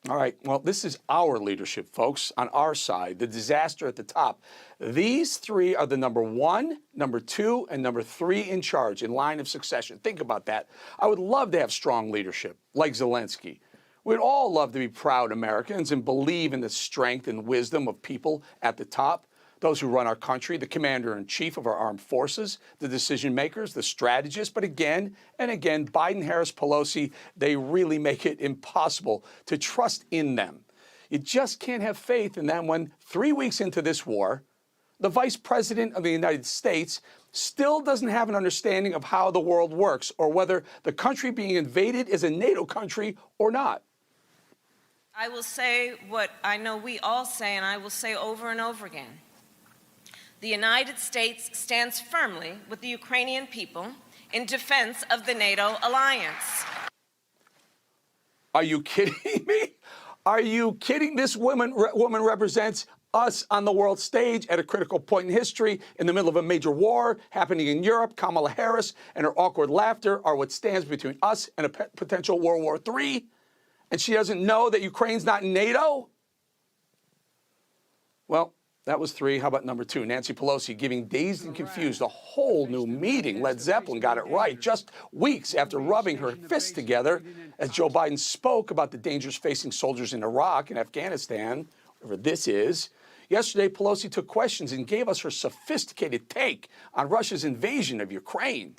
All right, well, this is our leadership, folks, on our side, the disaster at the top. These three are the number 1, number 2, and number 3 in charge, in line of succession. Think about that. I would love to have strong leadership, like Zelensky. We'd all love to be proud Americans and believe in the strength and wisdom of people at the top, those who run our country, the commander-in-chief of our armed forces, the decision makers, the strategists. But again and again, Biden, Harris, Pelosi, they really make it impossible to trust in them. You just can't have faith in them when 3 weeks into this war, the vice president of the United States still doesn't have an understanding of how the world works or whether the country being invaded is a NATO country or not. I will say what I know we all say, and I will say over and over again. The United States stands firmly with the Ukrainian people in defense of the NATO alliance. Are you kidding me? Are you kidding? This woman represents us on the world stage at a critical point in history, in the middle of a major war happening in Europe. Kamala Harris and her awkward laughter are what stands between us and a potential World War III. And she doesn't know that Ukraine's not in NATO? Well, that was 3. How about number 2? Nancy Pelosi giving Dazed and Confused a whole new meeting. Led Zeppelin got it right just weeks after rubbing her fists together as Joe Biden spoke about the dangers facing soldiers in Iraq and Afghanistan, wherever this is. Yesterday, Pelosi took questions and gave us her sophisticated take on Russia's invasion of Ukraine.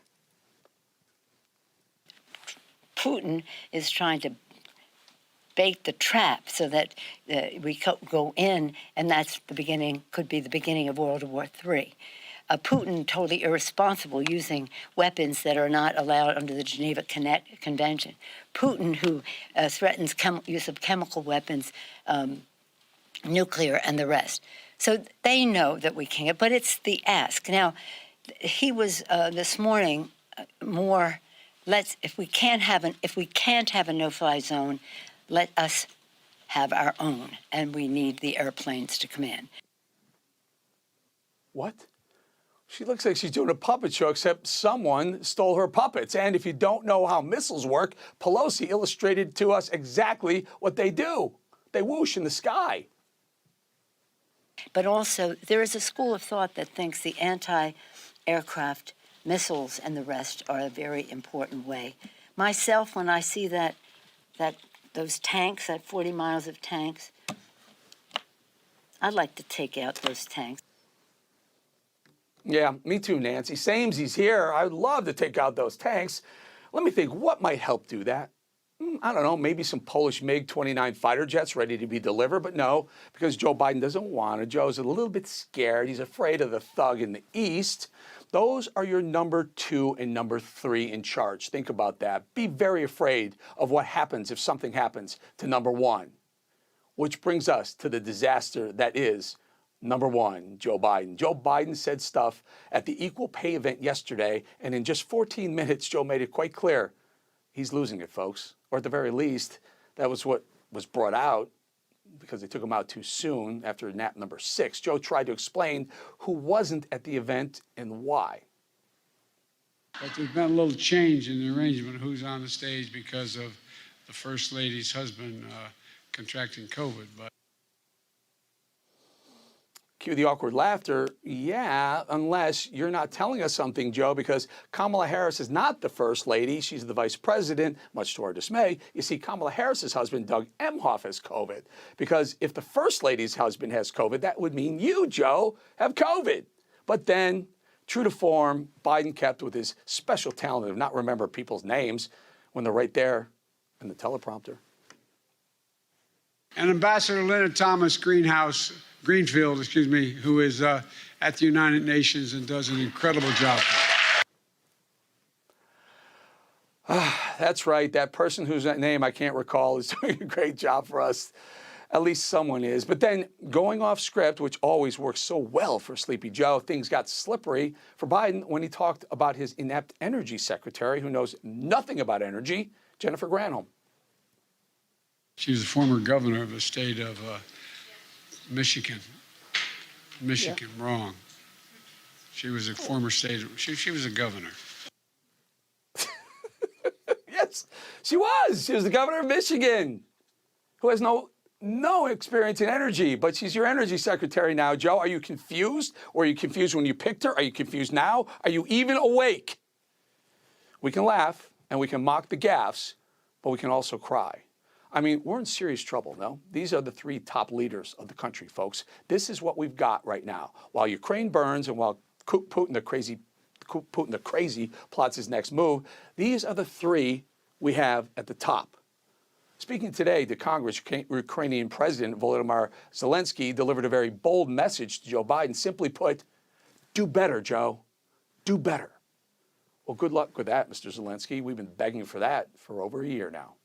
Putin is trying to bait the trap so that we go in, and that's the beginning, could be the beginning of World War III. Putin totally irresponsible, using weapons that are not allowed under the Geneva Convention. Putin, who threatens use of chemical weapons, nuclear, and the rest. So they know that we can't, but it's the ask. Now, he was this morning more. If we can't have a no-fly zone, let us have our own, and we need the airplanes to come in. What? She looks like she's doing a puppet show, except someone stole her puppets. And if you don't know how missiles work, Pelosi illustrated to us exactly what they do. They whoosh in the sky. But also, there is a school of thought that thinks the anti-aircraft missiles and the rest are a very important way. Myself, when I see those tanks, that 40 miles of tanks, I'd like to take out those tanks. Yeah, me too, Nancy. Samesy's here. I'd love to take out those tanks. Let me think, what might help do that? I don't know, maybe some Polish MiG-29 fighter jets ready to be delivered, but no, because Joe Biden doesn't want to. Joe's a little bit scared. He's afraid of the thug in the East. Those are your number 2 and number 3 in charge. Think about that. Be very afraid of what happens if something happens to number 1, which brings us to the disaster that is number 1, Joe Biden. Joe Biden said stuff at the equal pay event yesterday, and in just 14 minutes, Joe made it quite clear he's losing it, folks. Or at the very least, that was what was brought out, because they took him out too soon after nap number 6. Joe tried to explain who wasn't at the event and why. But there's been a little change in the arrangement of who's on the stage because of the First Lady's husband contracting COVID. But Cue the awkward laughter. Yeah, unless you're not telling us something, Joe, because Kamala Harris is not the first lady. She's the vice president, much to our dismay. You see, Kamala Harris's husband, Doug Emhoff, has COVID. Because if the first lady's husband has COVID, that would mean you, Joe, have COVID. But then, true to form, Biden kept with his special talent of not remember people's names when they're right there in the teleprompter. and Ambassador Linda Thomas Greenfield, who is at the United Nations and does an incredible job. That's right. That person whose name I can't recall is doing a great job for us. At least someone is. But then going off script, which always works so well for Sleepy Joe, things got slippery for Biden when he talked about his inept energy secretary who knows nothing about energy, Jennifer Granholm. She was the former governor of the state of Michigan. Wrong. She was a former state. She was a governor. Yes, she was. She was the governor of Michigan. who has no experience in energy, but she's your energy secretary now, Joe. Are you confused? Or are you confused when you picked her? Are you confused now? Are you even awake? We can laugh and we can mock the gaffes, but we can also cry. I mean, we're in serious trouble, no? These are the three top leaders of the country, folks. This is what we've got right now. While Ukraine burns and while Putin the crazy plots his next move, these are the three we have at the top. Speaking today to Congress, Ukrainian President Volodymyr Zelensky delivered a very bold message to Joe Biden. Simply put, do better, Joe. Do better. Well, good luck with that, Mr. Zelensky. We've been begging for that for over a year now.